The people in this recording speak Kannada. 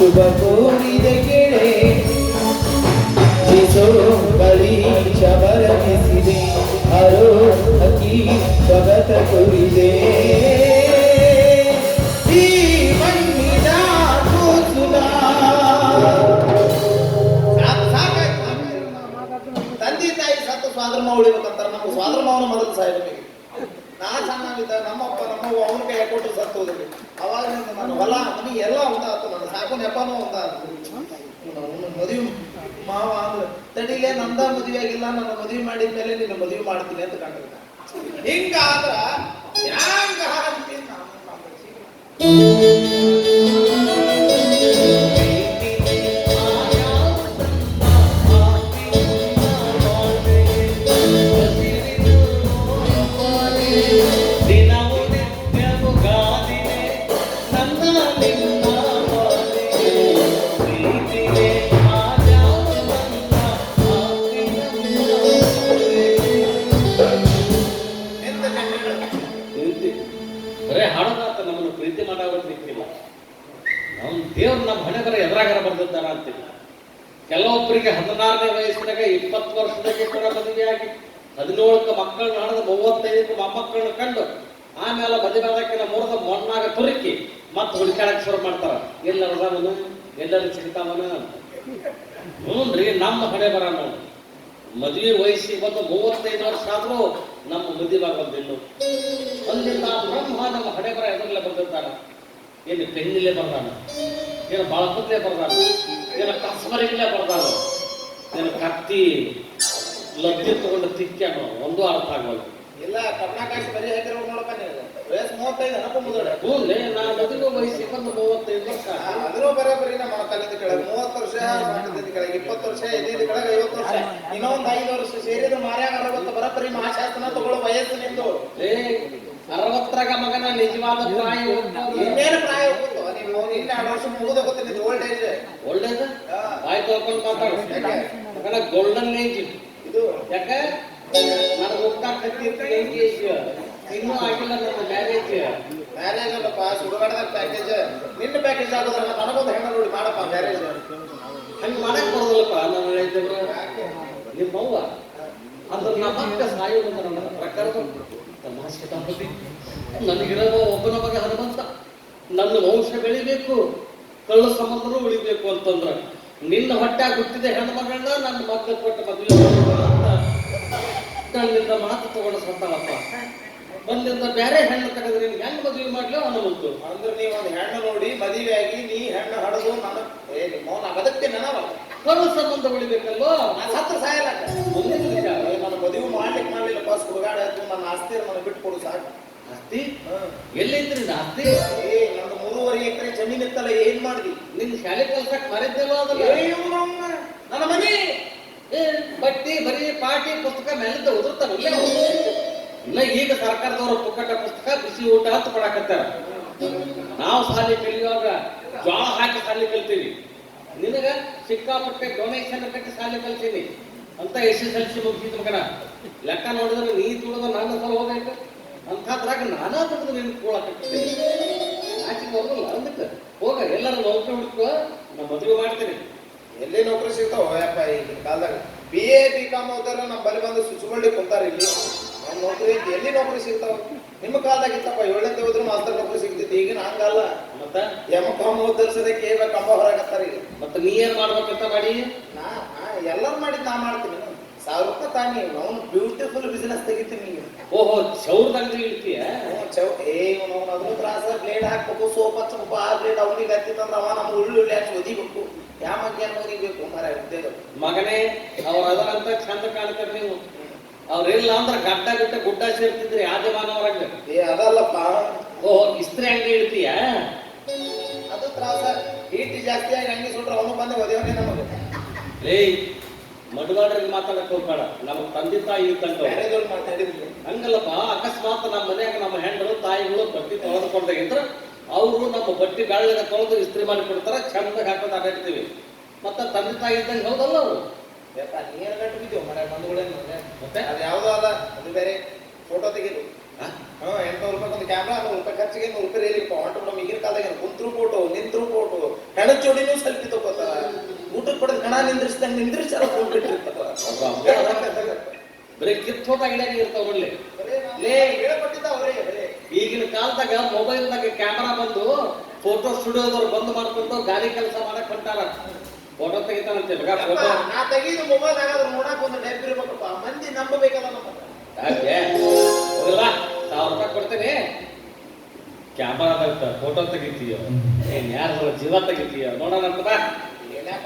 ಶುಭ ಕೋರಿದೆ ಕೇಳೆ ಜಿಸೋ ಬಲಿ ಶಬರಮಿಸಿದೆ ಹರೋ ಹಕ್ಕಿ ಸ್ವಗತ ಕೋರಿದೆ ಈ ಮಣ್ಣಿನ ಕೂಸುಲ ತಂದೆ ತಾಯಿ ಸತ್ತು ಸ್ವಾದ್ರಮ ಉಳಿಬೇಕಂತಾರೆ. ನಮ್ಗೆ ಸ್ವಾದ್ರಮವನ್ನ ಮೊದಲು ಸಾಯಬೇಕು. ನಾ ಸಣ್ಣವಿದ್ದ ನಮ್ಮಪ್ಪ ನಮ್ಮವ್ವ ಅವನ ಕೈ ಕೊಟ್ಟು ಸತ್ತು ಹೋದ್ರಿ. ಅವಾಗ ನಾನು ಹೊಲ ಮನೆ ಎಲ್ಲ ಒಂದಾತು. ನನ್ನ ಸಾಕು ನೆಪನೂ ಒಂದಾತು. ಮದುವೆ ಮಾವ ಅಂದ್ರೆ ತಡಿಲೇ ನಂದ ಮದುವೆ ಆಗಿಲ್ಲ, ನನ್ನ ಮದುವೆ ಮಾಡಿದ ಮೇಲೆ ನಿನ್ನ ಮದುವೆ ಮಾಡ್ತೀನಿ ಅಂತ ಕಂಡಿದ್ದ. ಹಿಂಗಾದ್ರ ಹ್ಯಾಂಗ ಅಂತೀನಿ ದೇವ್ರು ನಮ್ಮ ಹಣೆ ಬರ ಎದುರಾಗರ ಬರ್ದಿದ್ದಾರ ಅಂತೀವಿ. ಕೆಲವೊಬ್ಬರಿಗೆ 16ನೇ ವಯಸ್ಸಿನಾಗ 20 ವರ್ಷದಾಗೆ ಕೂಡ ಮದುವೆಯಾಗಿ 17ಕ್ಕೆ ಮಕ್ಕಳನ್ನ ಹಣದ 35ಕ್ಕೆ ಮೊಮ್ಮಕ್ಕಳನ್ನ ಕಂಡು ಆಮೇಲೆ ಮದುವೆ ಆದಕ್ಕಿಂತ ಮುರಿದ ಮಣ್ಣಾಗ ತುರುಕಿ ಮತ್ತೆ ಹುಡುಕಾಡಕ್ಕೆ ಶುರು ಮಾಡ್ತಾರ. ಎಲ್ಲರದವನು ಎಲ್ಲರೂ ಸಿಗ್ತಾವನ ಅಂತ. ನೋಡ್ರಿ ನಮ್ಮ ಹಣೆ ಬರ ನೋಡಿ. ಮದುವೆ ವಯಸ್ಸಿಗೆ ಬಂದು 35 ವರ್ಷ ಆದ್ರೂ ನಮ್ಮ ಮದುವೆ ಆಗೋದಿಲ್ಲ. ಅಲ್ಲಿಂದ ಬ್ರಹ್ಮ ನಮ್ಮ ಹಣೆ ಬರ ಎದುರಲ್ಲೇ ಬಂದಿದ್ದಾರ. ಏನು ಪೆನ್ನಿಲ್ಲೇ ಬರ್ದಾನ, ಏನು ಬಾಳಪತ್ಲೆ ಬರ್ದಾನ, ಏನು ಕಸ್ಮರಿಲ್ಲೇ ಬರ್ದಾನ, ಏನು ಕತ್ತಿ ಲದ್ದಿ ತಗೊಂಡು ತಿಕ್ಕ್ಯಾನೋ ಒಂದು ಅರ್ಥ ಆಗೋದು. ಇಲ್ಲ ಕರ್ನಾಟಕ ಬರೀ ಹಾಕಿರೋ ನೋಡಪ್ಪ ವಯಸ್ಸು 35 ಅನಪ್ಪ ಮುದಡೆ. ಹೂನ್ಲೇ ನಾ ಮದುವೆ ವಯಸ್ಸಿಗೆ ಬಂದು 35 ವರ್ಷ. ಅದ್ರೂ ಬರೋಬ್ಬರಿ ನಮ್ಮ ತಲೆದ ಕೆಳಗೆ 30 ವರ್ಷ ಕೆಳಗೆ 20 ವರ್ಷ ಇದ್ದಿದ್ದ ಕೆಳಗೆ 50 ವರ್ಷ ಇನ್ನೊಂದು 5 ವರ್ಷ ಸೇರಿದ ಮಾರ್ಯಾಗ 60 ಬರೋಬ್ಬರಿ ಮಹಾಶಾಸನ ತಗೊಳ್ಳೋ ವಯಸ್ಸು ನಿಂದು. 60ರಾಗ ಮಗನ ನಿಜವಾದ ಪ್ರಾಯ ಇನ್ನೇನು ಪ್ರಾಯ ಹೋಗುತ್ತೋ ನೀವು ಇನ್ನು 2 ವರ್ಷ ಮುಗಿದ ಗೊತ್ತಿಲ್ಲ. ಓಲ್ಡ್ ಏಜ್ ಒಳ್ಳೇದು ಆಯ್ತು ತೊಳ್ಕೊಂಡು ಮಾತಾಡು. ಮಗನ ಗೋಲ್ಡನ್ ಏಜ್ ಇದು. ಯಾಕೆ ನನಗೆ ಹೋಗ್ತಾ ಇನ್ನೂ ಆಗಿಲ್ಲ ನನ್ನ ಮ್ಯಾರೇಜ್. ಮ್ಯಾರೇಜ್ ಅಲ್ಲಪ್ಪ ಸುಡುಗಾಡದ ಪ್ಯಾಕೇಜ್. ನಿನ್ನ ಪ್ಯಾಕೇಜ್ ಆಗೋದ್ರ ನನಗೊಂದು ಹೆಣ್ಣು ನೋಡಿ ಮಾಡಪ್ಪ ಮ್ಯಾರೇಜ್. ಹಂಗೆ ಮಾಡಕ್ ಬರೋದಲ್ಲಪ್ಪ. ನಾನು ಹೇಳಿದ್ದೇವ್ರ ನಿಮ್ಮವ್ವ ಅಂದ್ರೆ ನಮ್ಮಕ್ಕ ಸಾಯೋದು ನನ್ನ ಪ್ರಕಾರದ ತಮಾಷೆ. ನನಗಿರೋ ಒಬ್ಬನ ಬಗ್ಗೆ ಹನುಮಂತ ನನ್ನ ವಂಶ ಬೆಳಿಬೇಕು, ಕಳ್ಳ ಸಂಬಂಧನೂ ಉಳಿಬೇಕು ಅಂತಂದ್ರ ನಿನ್ನ ಹೊಟ್ಟೆ ಹುಟ್ಟಿದ ಹೆಣ್ಣು ಮಗಳನ್ನ ನನ್ನ ಮಕ್ಕಳು ಕೊಟ್ಟು ಮದುವೆ ನನ್ನಿಂದ ಮಾತು ತಗೊಂಡು ಸತ್ತಾಳಪ್ಪ. ಒಂದಿಂದ ಬೇರೆ ಹೆಣ್ಣು ತಗದ್ರೆ ನಿನ್ಗೆ ಹೆಣ್ಣು ಮದುವೆ ಮಾಡ್ಲಿ ಹನುಮಂತು. ಅಂದ್ರೆ ನೀವು ಒಂದು ಹೆಣ್ಣು ನೋಡಿ ಮದುವೆ ಆಗಿ ನೀ ಹೆಣ್ಣು ಹಡದು ನನ್ನ ಬದುಕ್ತಿ ನನವಲ್ಲ. ಕಳ್ಳ ಸಂಬಂಧ ಉಳಿಬೇಕಲ್ವೋ. ಸತ್ರ ಸಾಯಲ್ಲ. ಮುಂದಿನ ವಿಚಾರ ನನ್ನ ಮದುವೆ ಮಾಡ್ಲಿಕ್ಕೆ ಬಸ್ ಹುಡುಗಾಡ ನನ್ನ ಆಸ್ತಿ ನನಗೆ ಬಿಟ್ಟು ಕೊಡು ಸಾಕು. ಆಸ್ತಿ ಎಲ್ಲೈತ್ರಿ ಆಸ್ತಿ? ನಂದು 3.5 ಎಕರೆ ಜಮೀನ್ ಇತ್ತಲ್ಲ, ಏನ್ ಮಾಡಿದಿ? ನಿನ್ ಶಾಲೆ ಕಲ್ಸಕ್ ಮರಿದ್ದೇವ ಅದಲ್ಲ. ನನ್ನ ಮನೆ ಬಟ್ಟಿ ಬರೀ ಪಾಟಿ ಪುಸ್ತಕ ಮೇಲಿಂದ ಉದುರ್ತಾರಲ್ಲೇ. ಇನ್ನ ಈಗ ಸರ್ಕಾರದವರು ಪುಕ್ಕಟ ಪುಸ್ತಕ ಬಿಸಿ ಊಟ ಅಂತ ಕೊಡಾಕತ್ತಾರ. ನಾವು ಶಾಲೆ ಕಲಿಯುವಾಗ ಜ್ವಾಳ ಹಾಕಿ ಶಾಲೆ ಕಲ್ತೀವಿ. ನಿನಗ ಸಿಕ್ಕಾಪಟ್ಟೆ ಡೊನೇಷನ್ ಕಟ್ಟಿ ಶಾಲೆ ಕಲ್ತೀನಿ ಅಂತ SSLC ಮುಗಿಸಿದ ಮಗನ. ಲೆಕ್ಕ ನೋಡಿದ್ರೆ ನೀ ತುಳಿದ ನಾನು ಸಲ ಹೋಗ್ಬೇಕು ಅಂತಾದ್ರಾಗ ನಾನಾ ತೆಗೆದು ನಿನ್ ಕೂಳ ಕಟ್ಟಿದ್ದೀನಿ. ಆಚೆಗೆ ಹೋಗಲ್ಲ ಅದಕ್ಕೆ ಹೋಗ ಎಲ್ಲರೂ ನೌಕರಿ ಹುಡುಕುವ, ನಾ ಮದುವೆ ಮಾಡ್ತೀನಿ. ಎಲ್ಲಿ ನೌಕರಿ ಸಿಗ್ತಾವ ಯಪ್ಪ ಈಗಿನ ಕಾಲದಾಗ? BA BCom ಓದಾರ ನಮ್ಮ ಬಳಿ ಬಂದು ಸುಚ್ಚುಬಳ್ಳಿ ಕುಂತಾರ. ಇಲ್ಲಿ ನಮ್ಮ ನೌಕರಿ ಎಲ್ಲಿ ನೌಕರಿ ಸಿಗ್ತಾವ? ನಿಮ್ಮ ಕಾಲದಾಗ ಇತ್ತಪ್ಪ 7ನೇ ಹೋದ್ರು ಮಾಸ್ತರ್ ನೌಕರಿ ಸಿಗ್ತಿತ್ತು. ಈಗಿನ ಹಂಗಲ್ಲ. ಮತ್ತ MCom ಓದರ್ಸದೆ ಕೇಳ ಕಂಬ ಹೊರಗತ್ತಾರ ಈಗ. ಮತ್ತೆ ನೀ ಏನ್ ಮಾಡ್ಬೇಕಂತ ಮಾಡಿ? ನಾ ಎಲ್ಲರೂ ಮಾಡಿದ್ ನಾ ಮಾಡ್ತೀನಿ. 1000 ರೂಪಾಯಿ ತಾನಿ ಅವನು ಬ್ಯೂಟಿಫುಲ್ ಬಿಸಿನೆಸ್ ತೆಗಿತೀನಿ ಈಗ. ಓಹೋ ಚೌರ್ದ ಅಂಗಡಿ ಇಡ್ತೀಯ? ಅದನ್ನು ತ್ರಾಸ ಬ್ಲೇಡ್ ಹಾಕ್ಬೇಕು, ಸೋಪ್ ಹಚ್ಬೇಕು. ಆ ಬ್ಲೇಡ್ ಅವನಿಗೆ ಹತ್ತಿತ್ತಂದ್ರೆ ಅವ ನಮ್ಮ ಉಳ್ಳಿ ಹಾಕಿ ಒದಿಬೇಕು. ಯಾವ ಮಗ್ಯ ಓದಿಬೇಕು ಮರ ಉದ್ಯೋಗ. ಮಗನೇ ಅವ್ರ ಅದರಂತ ಚಂದ ಕಾಣ್ತಾರೆ ನೀವು. ಅವ್ರಿಲ್ಲ ಅಂದ್ರೆ ಗಡ್ಡ ಗಿಟ್ಟ ಗುಡ್ಡ ಸೇರ್ತಿದ್ರಿ ಆದಿಮಾನವರಾಗ. ಅದಲ್ಲಪ್ಪ. ಓಹೋ ಇಸ್ತ್ರಿ ಅಂಗಡಿ ಇಡ್ತೀಯ? ಅದು ತ್ರಾಸ. ಹೀಟ್ ಜಾಸ್ತಿ ಆಗಿ ಅಂಗಿ ಸುಟ್ರೆ ಅವನು ಬಂದು ಒದೆಯವನೇ ನಮಗೆ. ಮಡುವಾಡ್ರಿಗೆ ಮಾತಾಡಕ್ ಹೋಗ್ಬೇಡ. ನಮಗ್ ತಂದೆ ತಾಯಿ ಇರ್ತಂತ ಮಾತಾಡಿದ್ವಿ ಹಂಗಲ್ಲಪ್ಪ. ಅಕಸ್ಮಾತ್ ನಮ್ಮ ಮನ್ಯಾಗ ನಮ್ಮ ಹೆಣ್ಣರು ತಾಯಿಗಳು ಬಟ್ಟಿ ತೊಳೆದುಕೊಂಡಾಗಿದ್ರ ಅವರು ನಮ್ಮ ಬಟ್ಟಿ ಬೆಳ್ಳಗ ತೊಳೆದು ಇಸ್ತ್ರಿ ಮಾಡಿ ಕೊಡ್ತಾರ, ಚಂದಾಗ ಹಾಕೋದು ಆಟಾಡ್ತೀವಿ. ಮತ್ತೆ ತಂದೆ ತಾಯಿ ಇದ್ದಂಗೆ ಹೌದಲ್ಲ ಅವರು. ನೀರು ಗಂಟು ಬಿದ್ದೀವಿ ಮನೆ ಬಂಧುಗಳೇನು. ಮತ್ತೆ ಅದು ಯಾವುದೋ ಅದ, ಅದು ಬೇರೆ. ಫೋಟೋ ತೆಗೆದು 800 ರೂಪಾಯಿ ಒಂದು ಕ್ಯಾಮ್ರಾ, 100 ರೂಪಾಯಿ ಖರ್ಚಿಗೆ 100 ರೂಪಾಯಿ ರೇಲಿ ಹೊಂಟು ಬಿಡೋ. ಈಗಿನ ಕಾಲದಾಗ ಕುಂತ್ರು ಫೋಟೋ, ನಿಂತ್ರು ಫೋಟೋ, ಹೆಣ ಜೋಡಿನೂ ಸೆಲ್ಫಿ ತಗೋತಾರ, ಊಟಕ್ಕೆ ಕೊಡೋದು ಹೆಣ ನಿಂದ್ರಿಸ್ತಾರ ಹೋಗ್ಬಿಟ್ಟಿರ್ತಾರ. ಬರೀ ಕಿತ್ತೋದಾಗಲೇ ಇರ್ತಾವ ನೋಡ್ಲಿ. ಹೇಳ್ಕೊಟ್ಟಿದ್ದ ಅವರೇ ಬರೇ. ಈಗಿನ ಕಾಲದಾಗ ಮೊಬೈಲ್ದಾಗ ಕ್ಯಾಮರಾ ಬಂದು ಫೋಟೋ ಸ್ಟುಡಿಯೋದವ್ರು ಬಂದ್ ಮಾಡ್ಕೊಂಡು ಗಾಡಿ ಕೆಲಸ ಮಾಡಕ್ ಹೊಂಟಾರ. ಫೋಟೋ ತೆಗಿತಾನಂತೆ ಮಗ ಫೋಟೋ. ನಾ ತೆಗೀದು ಮೊಬೈಲ್ ಆಗಾದ್ರು ನೋಡಕ್ ಒಂದು ಟೈಪ್ ಇರ್ಬೇಕಪ್ಪ, ಮಂದಿ ನಂಬಬೇಕಲ್ಲ ನಮ್ಮ. ಯಾಕೆ ಹೋಗಲ್ಲ, 1000 ರೂಪಾಯಿ ಕೊಡ್ತೇನೆ, ಕ್ಯಾಮರಾದಾಗ ಫೋಟೋ ತೆಗಿತೀಯೋ, ಏನ್ ಯಾರ ಜೀವ ತೆಗಿತೀಯೋ ನೋಡೋಣ ಅಂತ ಬಾ. ಏನ್ಯಾಕ